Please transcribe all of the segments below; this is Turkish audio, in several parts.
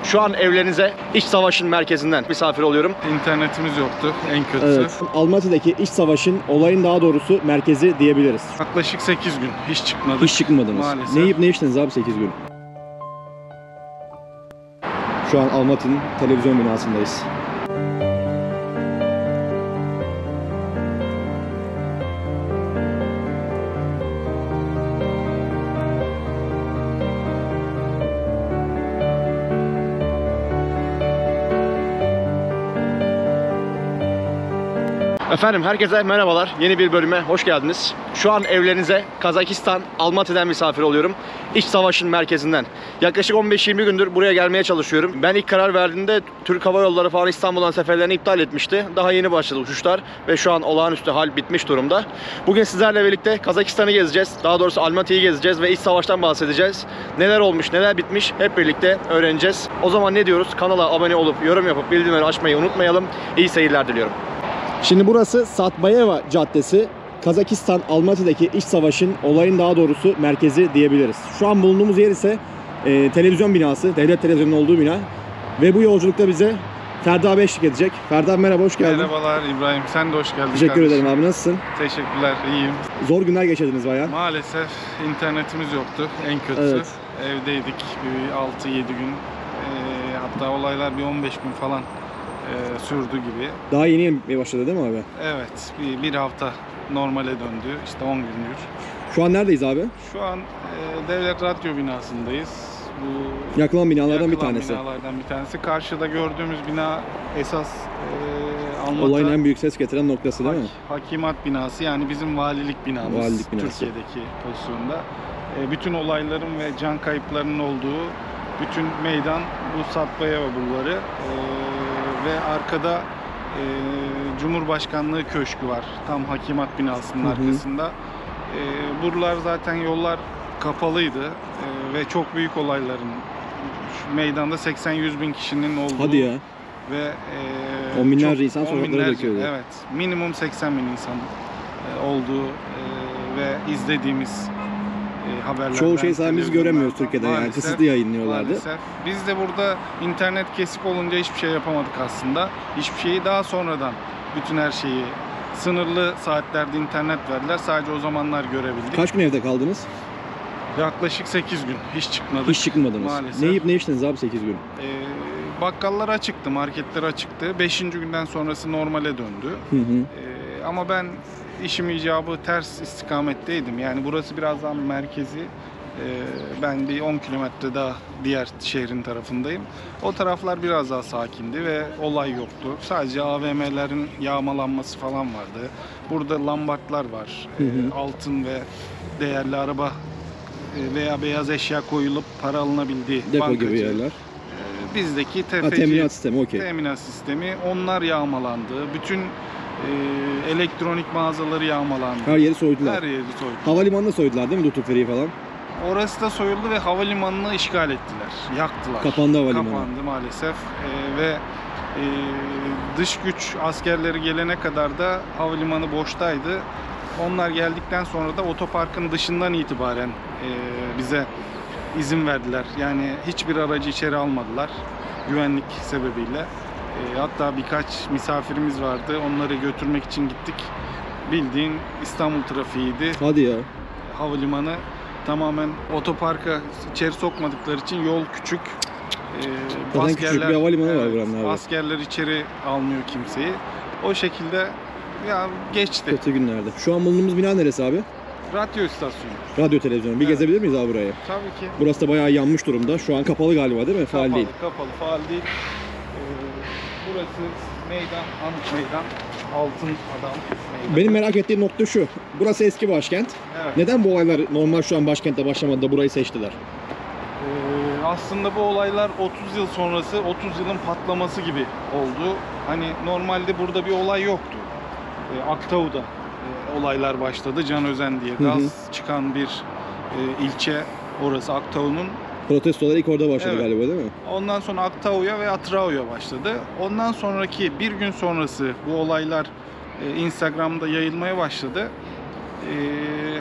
Şu an evlerinize iç savaşın merkezinden misafir oluyorum. İnternetimiz yoktu en kötüsü. Evet. Almaty'deki iç savaşın, olayın daha doğrusu merkezi diyebiliriz. Yaklaşık 8 gün hiç çıkmadık. Hiç çıkmadınız. Maalesef. Ne yiyip ne içtiniz abi 8 gün? Şu an Almaty'nin televizyon binasındayız. Efendim herkese merhabalar. Yeni bir bölüme hoş geldiniz. Şu an evlerinize Kazakistan, Almaty'den misafir oluyorum. İç savaşın merkezinden. Yaklaşık 15-20 gündür buraya gelmeye çalışıyorum. Ben ilk karar verdiğimde Türk Hava Yolları falan İstanbul'dan seferlerini iptal etmişti. Daha yeni başladı uçuşlar ve şu an olağanüstü hal bitmiş durumda. Bugün sizlerle birlikte Kazakistan'ı gezeceğiz. Daha doğrusu Almaty'yi gezeceğiz ve iç savaştan bahsedeceğiz. Neler olmuş, neler bitmiş hep birlikte öğreneceğiz. O zaman ne diyoruz? Kanala abone olup yorum yapıp bildirimleri açmayı unutmayalım. İyi seyirler diliyorum. Şimdi burası Satbayeva Caddesi. Kazakistan, Almaty'deki iç savaşın, olayın daha doğrusu merkezi diyebiliriz. Şu an bulunduğumuz yer ise televizyon binası, devlet televizyonunun olduğu bina. Ve bu yolculukta bize Ferdi abi eşlik edecek. Ferdi abi merhaba, hoş geldin. Merhabalar İbrahim, sen de hoş geldin. Teşekkür kardeşim. ederim abi, nasılsın? Teşekkürler, iyiyim. Zor günler geçirdiniz bayağı. Maalesef internetimiz yoktu en kötüsü. Evet. Evdeydik bir 6-7 gün. Hatta olaylar bir 15 gün falan sürdü gibi. Daha yeni yeni başladı değil mi abi? Evet, bir hafta normale döndü. İşte 10 gündür. Şu an neredeyiz abi? Şu an devlet radyo binasındayız. Bu Yakılan binalardan bir yakılan tanesi. binalardan bir tanesi. Karşıda gördüğümüz bina esas Almatı Olayın en büyük ses getiren noktası değil mi? Hakimat binası, yani bizim valilik binamız. Valilik binası. Türkiye'deki pozisyonda. Bütün olayların ve can kayıplarının olduğu bütün meydan bu Satbayeva Bulvarı. Ve arkada Cumhurbaşkanlığı Köşkü var. Tam Hakimat binasının arkasında. Buralar zaten yollar kapalıydı ve çok büyük olayların şu meydanda 80-100 bin kişinin olduğu. Hadi ya. Ve On binlerce insan on sokaklara binlerce, döküyordu. Evet. Minimum 80 bin insan olduğu ve izlediğimiz haberlerden. Çoğu şey zaten biz göremiyoruz Türkiye'de, yani Maalesef, kısıtlı yayınlıyorlardı. Maalesef. Biz de burada internet kesik olunca hiçbir şey yapamadık aslında. Hiçbir şeyi daha sonradan bütün her şeyi sınırlı saatlerde internet verdiler. Sadece o zamanlar görebildik. Kaç gün evde kaldınız? Yaklaşık 8 gün hiç çıkmadık. Hiç çıkmadınız. Maalesef. Ne yiyip ne içtiniz abi 8 gün? Bakkallar açıktı, marketler açıktı. 5. günden sonrası normale döndü. Ama ben işim icabı ters istikametteydim. Yani burası biraz daha merkezi. Ben bir 10 kilometre daha diğer şehrin tarafındayım. O taraflar biraz daha sakindi ve olay yoktu. Sadece AVM'lerin yağmalanması falan vardı. Burada lambartlar var. Altın ve değerli araba veya beyaz eşya koyulup para alınabildiği Depo bankacı. gibi yerler. Bizdeki tefeci, teminat sistemi, okey. teminat sistemi, onlar yağmalandı. Bütün elektronik mağazaları yağmalandı. Her yeri soydular. Her yeri soydu. Havalimanını soydular değil mi, Dutukferi'yi falan? Orası da soyuldu ve havalimanını işgal ettiler. Yaktılar. Kapandı havalimanı. Kapandı maalesef. Ve dış güç askerleri gelene kadar da havalimanı boştaydı. Onlar geldikten sonra da otoparkın dışından itibaren bize izin verdiler. Yani hiçbir aracı içeri almadılar güvenlik sebebiyle. Hatta birkaç misafirimiz vardı. Onları götürmek için gittik. Bildiğin İstanbul trafiğiydi. Hadi ya. Havalimanı tamamen otoparka içeri sokmadıkları için yol küçük. Zaten küçük bir havalimanı var buranın abi. Askerler içeri almıyor kimseyi. O şekilde ya geçti. Kötü günlerde. Şu an bulunduğumuz bina neresi abi? Radyo istasyonu. Radyo televizyonu. Bir Evet. gezebilir miyiz abi burayı? Tabii ki. Burası da bayağı yanmış durumda. Şu an kapalı galiba değil mi? Faal değil. Kapalı, faal değil. Burası meydan, anıt meydan. Altın Adam meydan. Benim merak ettiğim nokta şu. Burası eski başkent. Evet. Neden bu olaylar normal şu an başkentte başlamadı da burayı seçtiler? Aslında bu olaylar 30 yıl sonrası, 30 yılın patlaması gibi oldu. Hani normalde burada bir olay yoktu. Aktau'da olaylar başladı. Can Özen diye gaz çıkan bir ilçe orası Aktau'nun. Protestolar ilk orada başladı Evet. galiba değil mi? Ondan sonra Aktau'ya ve Atrau'ya başladı. Ondan sonraki bir gün sonrası bu olaylar Instagram'da yayılmaya başladı.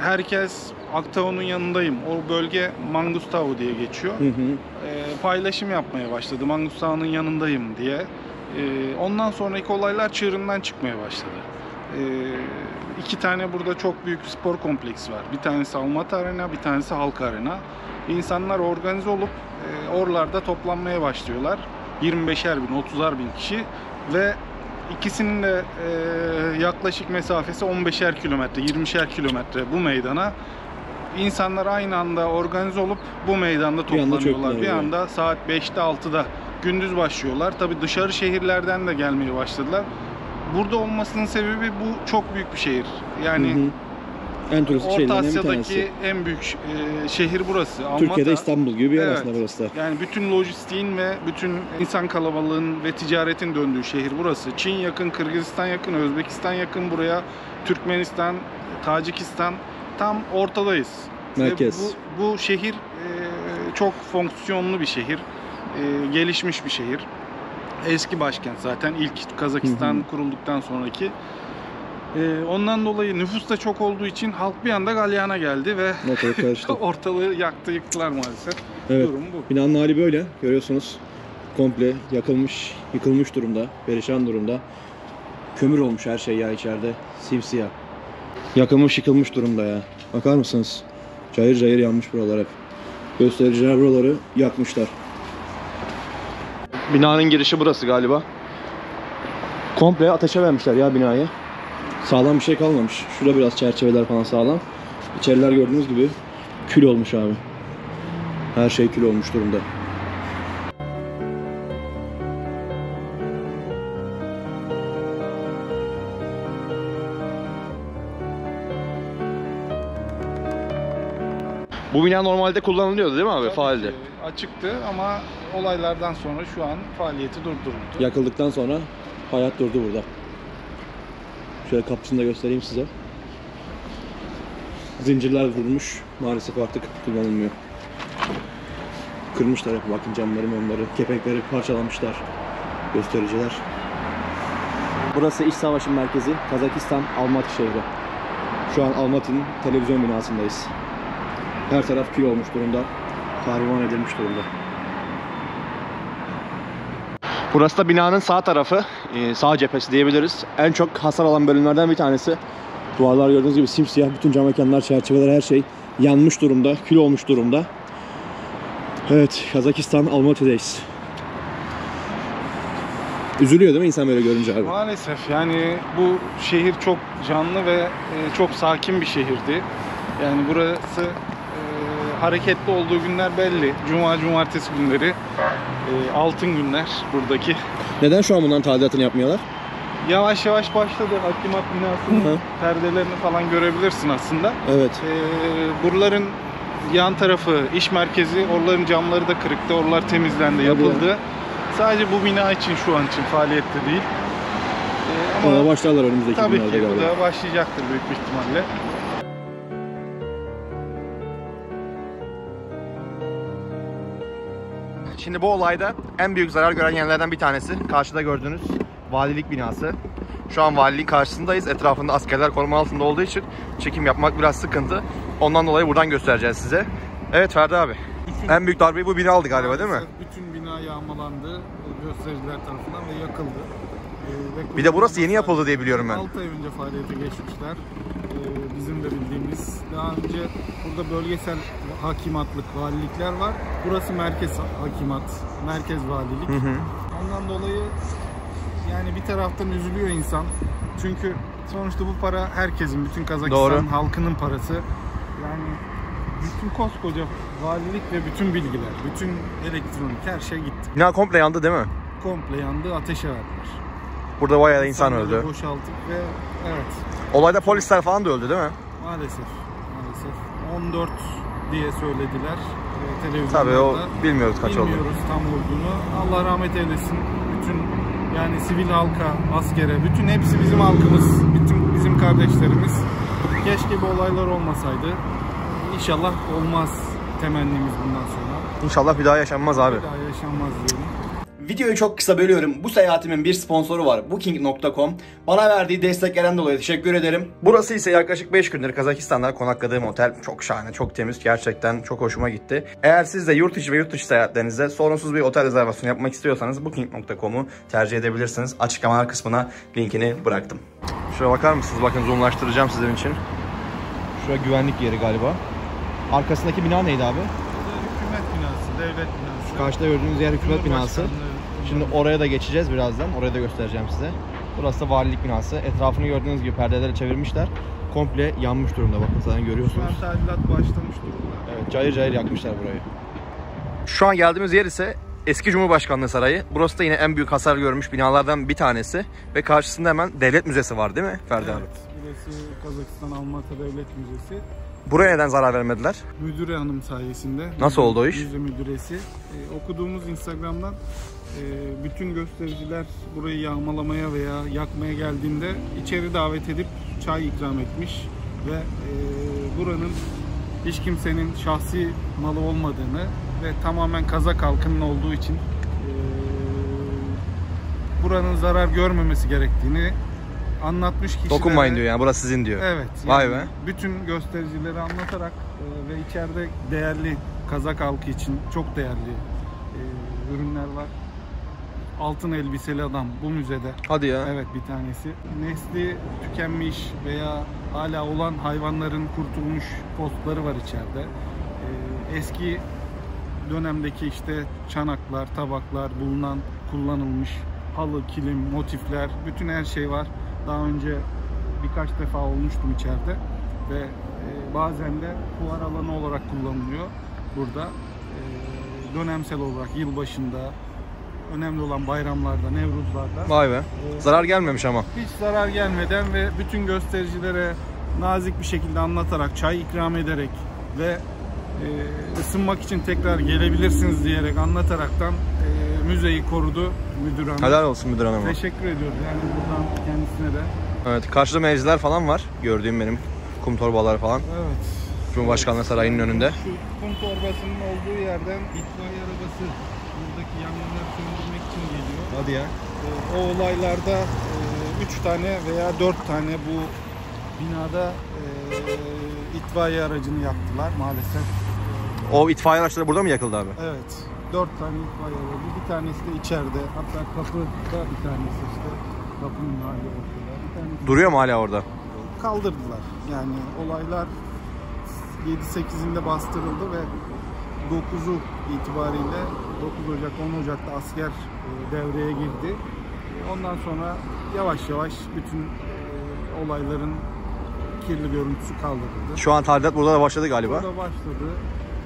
Herkes Aktao'nun yanındayım. O bölge Mangustau diye geçiyor. Paylaşım yapmaya başladı. Mangustau'nun yanındayım diye. Ondan sonraki olaylar çığırından çıkmaya başladı. İki tane burada çok büyük spor kompleksi var. Bir tanesi Almaty Arena, bir tanesi Halk Arena. İnsanlar organize olup oralarda toplanmaya başlıyorlar. 25'er bin, 30'ar bin kişi ve ikisinin de yaklaşık mesafesi 15'er kilometre, 20'şer kilometre bu meydana. İnsanlar aynı anda organize olup bu meydanda toplanıyorlar. Bir anda saat 5'te 6'da gündüz başlıyorlar. Tabii dışarı şehirlerden de gelmeye başladılar. Burada olmasının sebebi bu çok büyük bir şehir. Yani en turistik Orta şehirlerden bir Asya'daki tanesi. en büyük şehir burası. Türkiye'de Almatı. İstanbul gibi bir yer Evet. aslında burası da. Yani bütün lojistiğin ve bütün insan kalabalığının ve ticaretin döndüğü şehir burası. Çin yakın, Kırgızistan yakın, Özbekistan yakın buraya, Türkmenistan, Tacikistan, tam ortadayız. Merkez. Ve bu şehir çok fonksiyonlu bir şehir, gelişmiş bir şehir. Eski başkent zaten, ilk Kazakistan kurulduktan sonraki. Ondan dolayı nüfus da çok olduğu için halk bir anda galyana geldi ve Ortalık karıştı. ortalığı yıktılar maalesef. Evet. Durum bu. Binanın hali böyle. Görüyorsunuz. Komple yakılmış, yıkılmış durumda. Perişan durumda. Kömür olmuş her şey ya içeride. Simsiyah. Yakılmış, yıkılmış durumda ya. Bakar mısınız? Cayır cayır yanmış buralar hep. Göstericiler buraları yakmışlar. Binanın girişi burası galiba. Komple ateşe vermişler ya binayı. Sağlam bir şey kalmamış. Şurada biraz çerçeveler falan sağlam. İçeriler gördüğünüz gibi kül olmuş abi. Her şey kül olmuş durumda. Bu bina normalde kullanılıyordu değil mi abi? Tabii Faaldi. ki açıktı ama olaylardan sonra şu an faaliyeti durduruldu. Yakıldıktan sonra hayat durdu burada. Şöyle kapısını da göstereyim size. Zincirler vurulmuş. Maalesef artık kullanılmıyor. Kırmışlar hep, bakın camları, onları, kepenkleri parçalamışlar. Göstericiler. Burası iç savaşın merkezi Kazakistan Almaty şehri. Şu an Almaty'nin televizyon binasındayız. Her taraf kül olmuş durumda. Kahraman edilmiş durumda. Burası da binanın sağ tarafı, sağ cephesi diyebiliriz. En çok hasar alan bölümlerden bir tanesi. Duvarlar gördüğünüz gibi simsiyah, bütün cam mekanlar, çerçeveler, her şey yanmış durumda, kül olmuş durumda. Evet, Kazakistan Almaty'deyiz. Üzülüyor değil mi insan böyle görünce abi? Maalesef yani bu şehir çok canlı ve çok sakin bir şehirdi. Yani burası hareketli olduğu günler belli. Cuma, cumartesi günleri altın günler buradaki. Neden şu an bunların tadilatını yapmıyorlar? Yavaş yavaş başladı. Hakimat binasının perdelerini falan görebilirsin aslında. Evet. Buraların yan tarafı iş merkezi, oraların camları da kırıktı. Oralar temizlendi, yapıldı. Sadece bu bina için şu an için faaliyette değil. Ama başlarlar önümüzdeki tabii günlerde ki galiba. bu da başlayacaktır büyük bir ihtimalle. Şimdi bu olayda en büyük zarar gören yerlerden bir tanesi karşıda gördüğünüz valilik binası. Şu an valiliğin karşısındayız. Etrafında askerler koruma altında olduğu için çekim yapmak biraz sıkıntı. Ondan dolayı buradan göstereceğiz size. Evet Ferdi abi. En büyük darbeyi bu bina aldı galiba değil mi? Bütün bina yağmalandı göstericiler tarafından ve yakıldı. Bir de burası yeni yapıldı diye biliyorum ben. 6 ay önce faaliyete geçmişler. Bizim de bildiğimiz. Daha önce burada bölgesel hakimatlık, valilikler var. Burası merkez hakimat, merkez valilik. Ondan dolayı yani bir taraftan üzülüyor insan. Çünkü sonuçta bu para herkesin, bütün Kazakistan halkının parası. Yani bütün koskoca valilik ve bütün bilgiler, bütün elektronik her şey gitti. Bina komple yandı değil mi? Komple yandı, ateşe verdiler. Burada bayağı insan İnsanları öldü. boşalttık ve evet. Olayda polisler falan da öldü değil mi? Maalesef. 14 diye söylediler televizyonda. Tabii o bilmiyoruz kaç oldu. Bilmiyoruz tam olduğunu. Allah rahmet eylesin. Bütün yani sivil halka, askere, bütün hepsi bizim halkımız, bütün bizim kardeşlerimiz. Keşke bu olaylar olmasaydı. İnşallah olmaz temennimiz bundan sonra. İnşallah bir daha yaşanmaz abi. Bir daha yaşanmaz diyelim. Videoyu çok kısa bölüyorum. Bu seyahatimin bir sponsoru var. Booking.com. Bana verdiği desteklerden dolayı teşekkür ederim. Burası ise yaklaşık 5 gündür Kazakistan'da konakladığım otel. Çok şahane, çok temiz. Gerçekten çok hoşuma gitti. Eğer siz de yurt içi ve yurt dışı seyahatlerinizde sorunsuz bir otel rezervasyonu yapmak istiyorsanız Booking.com'u tercih edebilirsiniz. Açıklamalar kısmına linkini bıraktım. Şuraya bakar mısınız? Bakın zoomlaştıracağım sizin için. Şuraya güvenlik yeri galiba. Arkasındaki bina neydi abi? Hükümet binası, devlet binası. Karşıda gördüğünüz yer hükümet binası. Cumhurbaşkanlığı. Şimdi oraya da geçeceğiz birazdan. Oraya da göstereceğim size. Burası da valilik binası. Etrafını gördüğünüz gibi perdeleri çevirmişler. Komple yanmış durumda. Bakın zaten Şu görüyorsunuz. an tadilat başlamış durumda. Evet, cayır cayır yakmışlar burayı. Şu an geldiğimiz yer ise eski Cumhurbaşkanlığı Sarayı. Burası da yine en büyük hasar görmüş binalardan bir tanesi. Ve karşısında hemen devlet müzesi var değil mi Ferdi abi? Evet, burası Kazakistan Almatı Devlet Müzesi. Buraya neden zarar vermediler? Müdüre hanım sayesinde. Nasıl oldu o iş? Müze müdüresi. Okuduğumuz Instagram'dan bütün göstericiler burayı yağmalamaya veya yakmaya geldiğinde içeri davet edip çay ikram etmiş ve buranın hiç kimsenin şahsi malı olmadığını ve tamamen Kazak halkının olduğu için buranın zarar görmemesi gerektiğini anlatmış kişilere. Dokunmayın diyor yani, burası sizin diyor. Evet. Vay be. Bütün göstericileri anlatarak ve içeride değerli Kazak halkı için çok değerli ürünler var. Altın elbiseli adam bu müzede. Hadi ya. Evet, bir tanesi. Nesli tükenmiş veya hala olan hayvanların kurtulmuş postları var içeride. Eski dönemdeki işte çanaklar, tabaklar bulunan, kullanılmış halı, kilim, motifler, bütün her şey var. Daha önce birkaç defa olmuştum içeride ve bazen de fuar alanı olarak kullanılıyor burada. Dönemsel olarak yılbaşında, önemli olan bayramlarda, Nevruzlarda. Vay be. Zarar gelmemiş ama. Hiç zarar gelmeden ve bütün göstericilere nazik bir şekilde anlatarak, çay ikram ederek ve ısınmak için tekrar gelebilirsiniz diyerek anlataraktan müzeyi korudu müdür hanım. Helal olsun müdür hanıma. Teşekkür ediyoruz yani buradan kendisine de. Evet, karşıda mevziler falan var. Gördüğüm benim kum torbaları falan. Evet. Cumhurbaşkanlığı Sarayı'nın önünde. Şu kum torbasının olduğu yerden itfaiye arabası buradaki yangınları söndürmek için geliyor. Hadi ya. O olaylarda 3 tane veya 4 tane bu binada itfaiye aracını yaktılar maalesef. O itfaiye araçları burada mı yakıldı abi? Evet. 4 tane itfaiye aracı. Bir tanesi de içeride. Hatta kapıda bir tanesi işte. Kapının hali ortada. Bir tanesi Duruyor mu hala orada? kaldırdılar. Yani olaylar 7-8'inde bastırıldı ve 9'u itibariyle 9 Ocak 10 Ocak'ta asker devreye girdi. Ondan sonra yavaş yavaş bütün olayların kirli görüntüsü kaldırıldı. Şu an tadilat burada da başladı galiba. Burada başladı.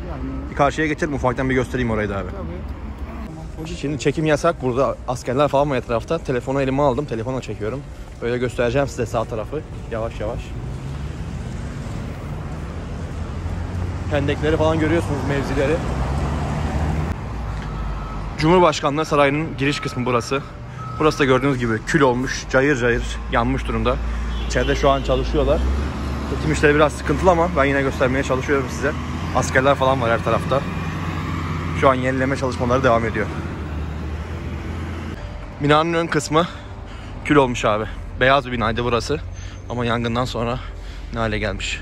Yani Bir karşıya geçelim, ufaktan bir göstereyim orayı da abi. tabii. Şimdi çekim yasak. Burada askerler falan var etrafta. Telefonu elime aldım. Telefonla çekiyorum. Böyle göstereceğim size sağ tarafı. Yavaş yavaş. Hendekleri falan görüyorsunuz, mevzileri. Cumhurbaşkanlığı Sarayı'nın giriş kısmı burası. Burası da gördüğünüz gibi kül olmuş, cayır cayır yanmış durumda. İçeride şu an çalışıyorlar. Bütün işleri biraz sıkıntılı ama ben yine göstermeye çalışıyorum size. Askerler falan var her tarafta. Şu an yenileme çalışmaları devam ediyor. Binanın ön kısmı kül olmuş abi. Beyaz bir binaydı burası. Ama yangından sonra ne hale gelmiş.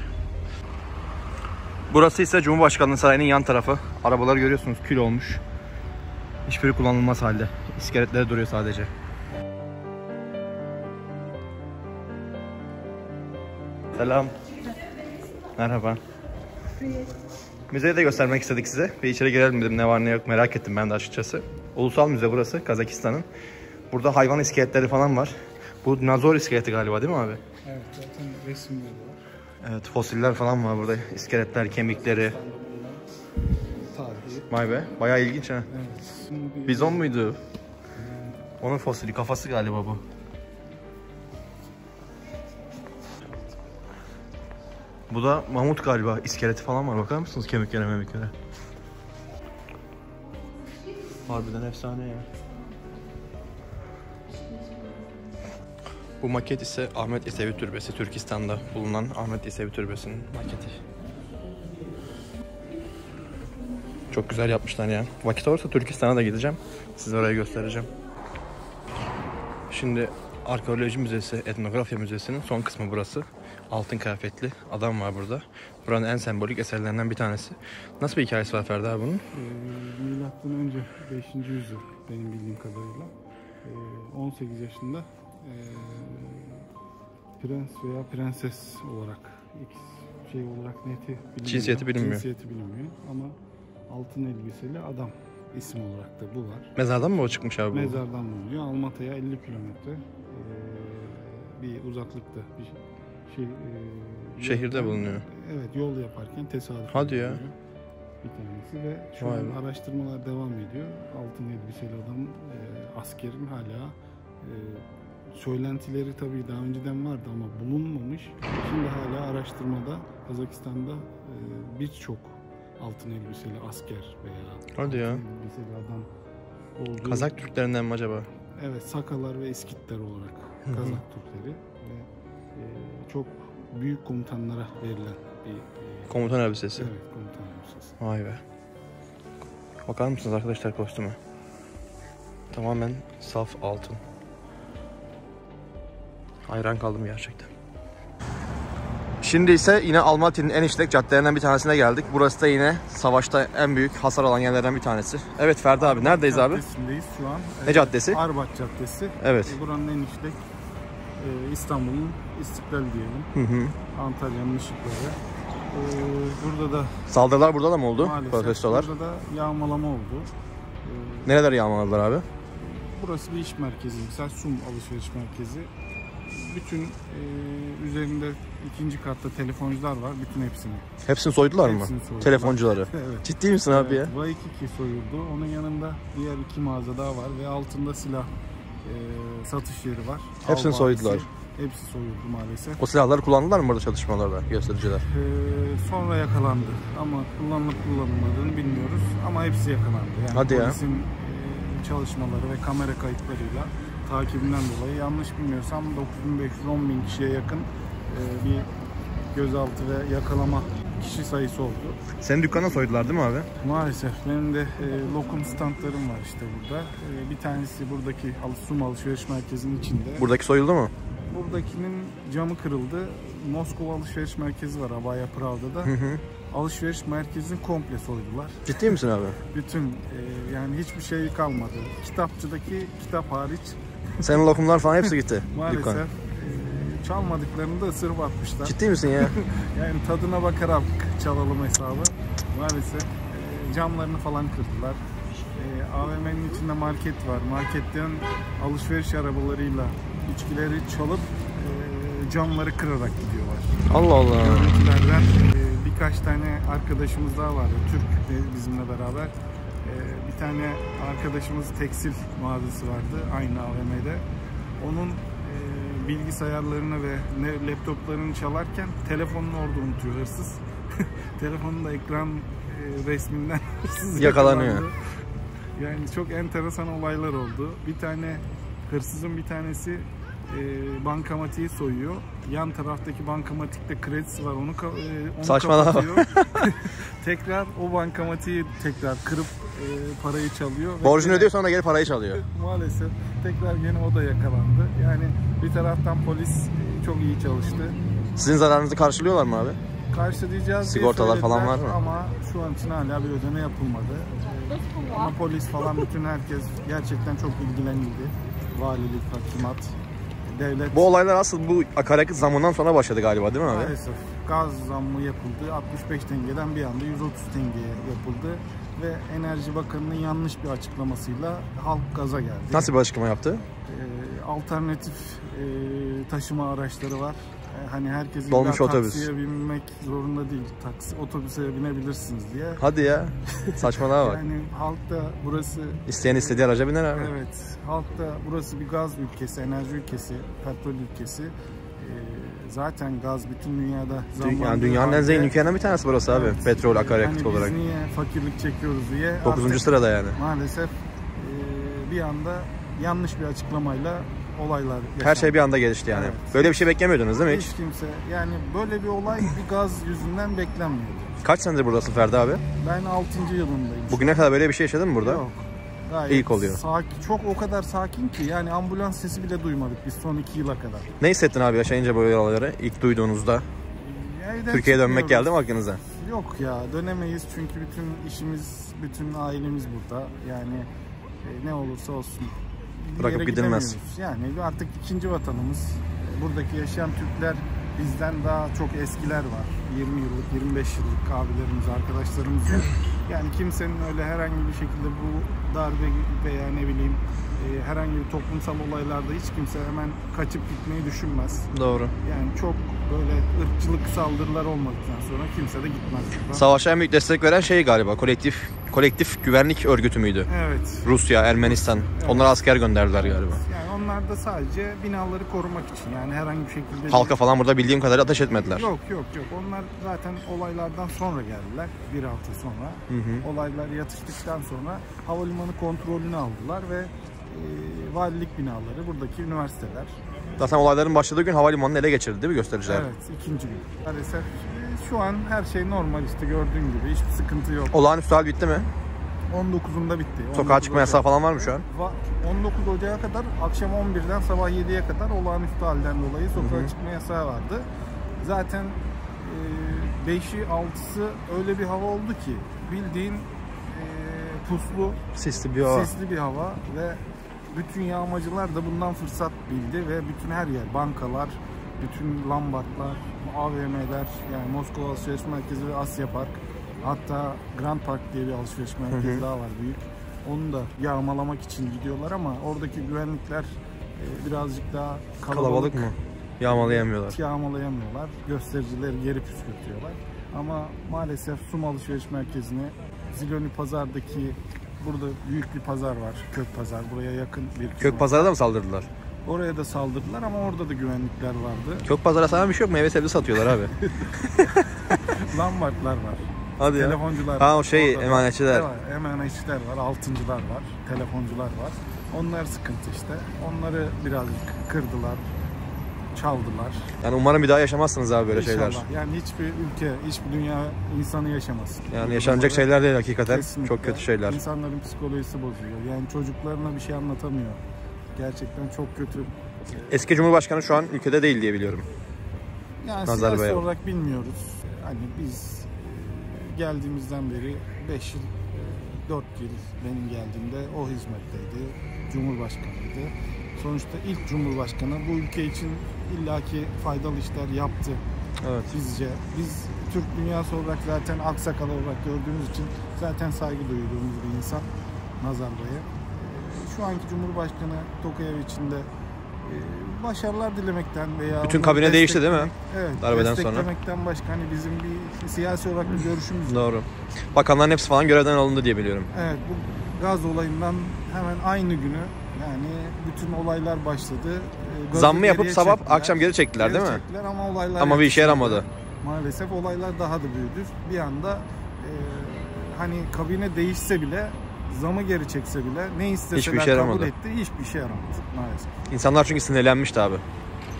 Burası ise Cumhurbaşkanlığı Sarayı'nın yan tarafı. Arabaları görüyorsunuz, kül olmuş. Hiçbiri kullanılmaz halde. İskeletleri duruyor sadece. Selam. Merhaba. Müzeyi de göstermek istedik size. Bir içeri girelim dedim, ne var ne yok merak ettim ben de açıkçası. Ulusal müze burası, Kazakistan'ın. Burada hayvan iskeletleri falan var. Bu dinozor iskeleti galiba değil mi abi? Evet, zaten resimleri var. Evet, fosiller falan var burada. İskeletler, kemikleri. Tarihi. Vay be, bayağı ilginç ha. Evet. Şimdi Bizon muydu? Onun fosili, kafası galiba bu. Bu da mamut galiba. İskeleti falan var. Bakar mısınız kemiklere memiklere? Harbiden efsane ya. Bu maket ise Ahmet Yesevi Türbesi. Türkistan'da bulunan Ahmet Yesevi Türbesi'nin maketi. Çok güzel yapmışlar ya. Vakit olursa Türkistan'a da gideceğim. Size orayı göstereceğim. Şimdi Arkeoloji Müzesi, Etnografya Müzesi'nin son kısmı burası. Altın kıyafetli adam var burada. Buranın en sembolik eserlerinden bir tanesi. Nasıl bir hikayesi var Ferdi abi bunun? Milattan önce 5. yüzyıl benim bildiğim kadarıyla. 18 yaşında prens veya prenses olarak şey olarak neti bilinmiyor. Cinsiyeti bilinmiyor. Cinsiyeti bilinmiyor ama altın elbiseli adam isim olarak da bu var. Mezardan mı o çıkmış abi bu? Mezardan bulunuyor. Almatı'ya 50 kilometre bir uzaklıkta bir şey Şehirde bulunuyor. Evet, yol yaparken tesadüf. Hadi ya. Bir tanesi ve şu Vay an be. araştırmalar devam ediyor. Altın elbiseli adam askerin hala söylentileri tabii daha önceden vardı ama bulunmamış. Şimdi hala araştırmada Kazakistan'da birçok altın elbiseli asker veya Hadi ya. altın elbiseli adam olduğu. Kazak Türklerinden mi acaba? Evet, Sakalar ve İskitler olarak Kazak Türkleri ve çok büyük komutanlara verilen bir Komutan elbisesi. evet, komutan elbisesi. Vay be. Bakar mısınız arkadaşlar kostüme? Tamamen saf altın. Hayran kaldım gerçekten. Şimdi ise yine Almaty'nin en işlek caddelerinden bir tanesine geldik. Burası da yine savaşta en büyük hasar alan yerlerden bir tanesi. Evet Ferdi abi, neredeyiz abi? Caddesindeyiz şu an. Ne caddesi? Arbat Caddesi. Evet. Buranın en işlek İstanbul'un İstiklal diyelim. Antalya'nın ışıkları. Burada da Saldırılar burada da mı oldu? maalesef Protestolar. burada da yağmalama oldu. Nereler yağmaladılar abi? Burası bir iş merkezi. Mesela Sum alışveriş merkezi. Bütün üzerinde ikinci katta telefoncular var. Bütün hepsini. Hepsini soydular mı? Hepsini soydular. Telefoncuları. Evet. Ciddi misin abi ya? Vaykiki soyuldu. Onun yanında diğer 2 mağaza daha var ve altında silah satış yeri var. Hepsini Av soydular. bahisi. Hepsi soyuldu maalesef. O silahları kullandılar mı burada çalışmalarda göstericiler? Sonra yakalandı ama kullanılıp kullanılmadığını bilmiyoruz ama hepsi yakalandı. Yani Hadi ya. polisin çalışmaları ve kamera kayıtlarıyla takibinden dolayı yanlış bilmiyorsam 9.500-10.000 kişiye yakın bir gözaltı ve yakalama kişi sayısı oldu. Senin dükkanına soydular değil mi abi? Maalesef benim de lokum standlarım var işte burada. Bir tanesi buradaki Sum alışveriş merkezinin içinde. Buradaki soyuldu mu? Buradakinin camı kırıldı. Moskova alışveriş merkezi var Abaya Pravda'da. Alışveriş merkezini komple soydular. Ciddi misin abi? Bütün yani hiçbir şey kalmadı. Kitapçıdaki kitap hariç Senin lokumlar falan hepsi gitti. maalesef dükkana. çalmadıklarını da ısırıp atmışlar. Ciddi misin ya? Yani tadına bakarak çalalım hesabı. Maalesef camlarını falan kırdılar. AVM'nin içinde market var. Marketten alışveriş arabalarıyla içkileri çalıp camları kırarak gidiyorlar. Allah Allah. Görüntülerden birkaç tane arkadaşımız daha vardı. Türk bizimle beraber. Bir tane arkadaşımız tekstil mağazası vardı aynı AVM'de. Onun bilgisayarlarını ve laptoplarını çalarken telefonunu orada unutuyor hırsız. Telefonun da ekran resminden hırsız Yakalanıyor. yakalandı. Yani çok enteresan olaylar oldu. Bir tane hırsızın bir tanesi bankamatiği soyuyor. Yan taraftaki bankamatikte kredisi var. Onu Saçmalama. kapatıyor. Tekrar o bankamatiği tekrar kırıp parayı çalıyor. Borcunu ödüyor, sonra geri parayı çalıyor. Maalesef tekrar yine o da yakalandı. Yani bir taraftan polis çok iyi çalıştı. Sizin zararınızı karşılıyorlar mı abi? Karşılayacağız diye Sigortalar söylediler falan var mı? ama şu an için hala bir ödeme yapılmadı. Ama polis falan bütün herkes gerçekten çok ilgilenildi. Valilik, hakimat, devlet. Bu olaylar asıl bu akaryakıt zamından sonra başladı galiba değil mi abi? Maalesef gaz zammı yapıldı. 65 tengeden bir anda 130 tengeye yapıldı. Ve Enerji Bakanı'nın yanlış bir açıklamasıyla halk gaza geldi. Nasıl bir açıklama yaptı? Alternatif taşıma araçları var. Hani herkes Dolmuş illa otobüs. taksiye binmek zorunda değil. Otobüse binebilirsiniz diye. Hadi ya. Saçmalığa bak. Yani halk da burası İsteyen istediği araca biner abi. evet, halk da burası bir gaz ülkesi, enerji ülkesi, petrol ülkesi. Zaten gaz bütün dünyada Yani dünyanın en zengin ülkelerinden bir tanesi burası abi. Evet. Petrol, akaryakıt hani olarak. Biz niye fakirlik çekiyoruz diye. 9. artık sırada yani. maalesef bir anda yanlış bir açıklamayla olaylar Her yaşandı. şey bir anda gelişti yani. Evet. Böyle bir şey beklemiyordunuz değil mi hiç? Hiç kimse, yani böyle bir olay bir gaz yüzünden beklenmiyordu. Kaç senedir buradasın Ferdi abi? Ben 6. yılındayım. Bugüne kadar böyle bir şey yaşadın mı burada? Yok. Gayet İlk oluyor. Sakin, çok o kadar sakin ki yani ambulans sesi bile duymadık biz son 2 yıla kadar. Ne hissettin abi yaşayınca böyle olayları ilk duyduğunuzda? Evden Türkiye'ye dönmek çıkmıyoruz. geldi mi aklınıza? Yok ya, dönemeyiz çünkü bütün işimiz, bütün ailemiz burada. Yani ne olursa olsun. Bir Bırakıp yere gidilmez. gidemiyoruz. Yani artık ikinci vatanımız. Buradaki yaşayan Türkler bizden daha çok eskiler var. 20 yıllık, 25 yıllık abilerimiz, arkadaşlarımız var. Yani kimsenin öyle herhangi bir şekilde bu darbe veya ne bileyim herhangi bir toplumsal olaylarda hiç kimse hemen kaçıp gitmeyi düşünmez. Doğru. Yani çok böyle ırkçılık saldırılar olmadıktan sonra kimse de gitmez buradan. Savaşa en büyük destek veren şey galiba kolektif güvenlik örgütü müydü? Evet. Rusya, Ermenistan. Evet. Onlara asker gönderdiler galiba. Yani onlar da sadece binaları korumak için, yani herhangi bir şekilde... Halka falan burada bildiğim kadarıyla ateş etmediler. Yok. Onlar zaten olaylardan sonra geldiler. Bir hafta sonra. Olaylar yatıştıktan sonra havalimanı kontrolünü aldılar ve valilik binaları, buradaki üniversiteler. Zaten olayların başladığı gün havalimanını ele geçirdi değil mi göstericiler? Evet, ikinci gün. Maalesef şu an her şey normal, işte gördüğün gibi hiçbir sıkıntı yok. Olağanüstü hal bitti mi? 19'unda bitti. Sokağa 19 çıkma yasağı falan var mı şu an? 19 Ocağı kadar, akşam 11'den sabah 7'ye kadar olağanüstü halden dolayı sokağa çıkma yasağı vardı. Zaten 5'i 6'sı öyle bir hava oldu ki bildiğin puslu, Sisli bir hava. sisli bir hava ve bütün yağmacılar da bundan fırsat bildi ve bütün her yer, bankalar, bütün Lombardlar, AVM'ler, yani Moskova Alışveriş Merkezi ve Asya Park, hatta Grand Park diye bir alışveriş merkezi daha var, büyük. Onu da yağmalamak için gidiyorlar ama oradaki güvenlikler birazcık daha Kalabalık mı? Yağmalayamıyorlar. Yağmalayamıyorlar. Göstericileri geri püskürtüyorlar. Ama maalesef Sum Alışveriş Merkezi'ne, Ziloni Pazar'daki, burada büyük bir pazar var, Kök Pazar, buraya yakın bir Kök Pazar'a da mı saldırdılar? Oraya da saldırdılar ama orada da güvenlikler vardı. Kök Pazar'a sana bir şey yok, meyve sebze satıyorlar abi. Lombardlar var. Hadi ya. Telefoncular Ha, var. o şey, Orada da emanetçiler. var. Emanetçiler var, altıncılar var, telefoncular var. Onlar sıkıntı işte. Onları birazcık kırdılar, çaldılar. Yani umarım bir daha yaşamazsınız abi böyle İnşallah. şeyler. Yani hiçbir ülke, hiçbir dünya insanı yaşamasın. Yani yaşanacak şeyler değil hakikaten. Kesinlikle. Çok kötü şeyler. İnsanların psikolojisi bozuyor. Yani çocuklarına bir şey anlatamıyor. Gerçekten çok kötü. Eski Cumhurbaşkanı şu an ülkede değil diye biliyorum. Yani Nazarbayev. siyasi olarak bilmiyoruz. Hani biz geldiğimizden beri 5 yıl, 4 yıl benim geldiğimde o hizmetteydi. Cumhurbaşkanıydı. Sonuçta ilk Cumhurbaşkanı bu ülke için illaki faydalı işler yaptı. Evet. Bizce. Biz Türk dünyası olarak zaten aksakal olarak gördüğümüz için zaten saygı duyduğumuz bir insan Nazarbayev. Şu anki Cumhurbaşkanı Tokayev için de başarılar dilemekten veya Bütün onu kabine değişti değil mi? Evet. Darbeden sonra. Desteklemekten başka hani bizim bir siyasi olarak bir görüşümüz yok. Doğru. Bakanların hepsi falan görevden alındı diye biliyorum. Evet, bu gaz olayından hemen aynı günü yani bütün olaylar başladı. Gazı Zammı yapıp geriye sabah çektiler. akşam geri çektiler değil mi? Çektiler ama olaylar Ama bir işe yatışmadı. yaramadı. Maalesef olaylar daha da büyüdü. Bir anda hani kabine değişse bile, zamı geri çekse bile, ne isteseler Hiçbir şey kabul yaramadı. etti, hiçbir şey yaramadı maalesef. İnsanlar çünkü sinirlenmişti abi.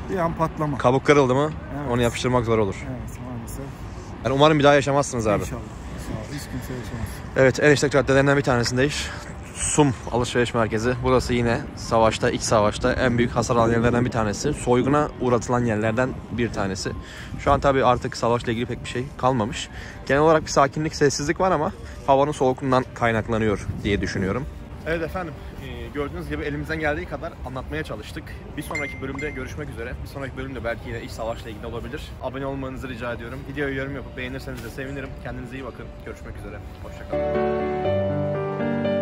Bir an patlama. Kabuk kırıldı mı Evet. onu yapıştırmak zor olur. Evet, maalesef. Yani umarım bir daha yaşamazsınız abi. İnşallah. Hiç kimse yaşamaz. Evet, en işlek caddelerinden bir tanesindeyiz. Sum Alışveriş Merkezi. Burası yine savaşta, iç savaşta en büyük hasar alan yerlerden bir tanesi. Soyguna uğratılan yerlerden bir tanesi. Şu an tabii artık savaşla ilgili pek bir şey kalmamış. Genel olarak bir sakinlik, sessizlik var ama havanın soğukluğundan kaynaklanıyor diye düşünüyorum. Evet efendim, gördüğünüz gibi elimizden geldiği kadar anlatmaya çalıştık. Bir sonraki bölümde görüşmek üzere. Bir sonraki bölümde belki yine iç savaşla ilgili olabilir. Abone olmanızı rica ediyorum. Videoyu yorum yapıp beğenirseniz de sevinirim. Kendinize iyi bakın. Görüşmek üzere. Hoşça kalın.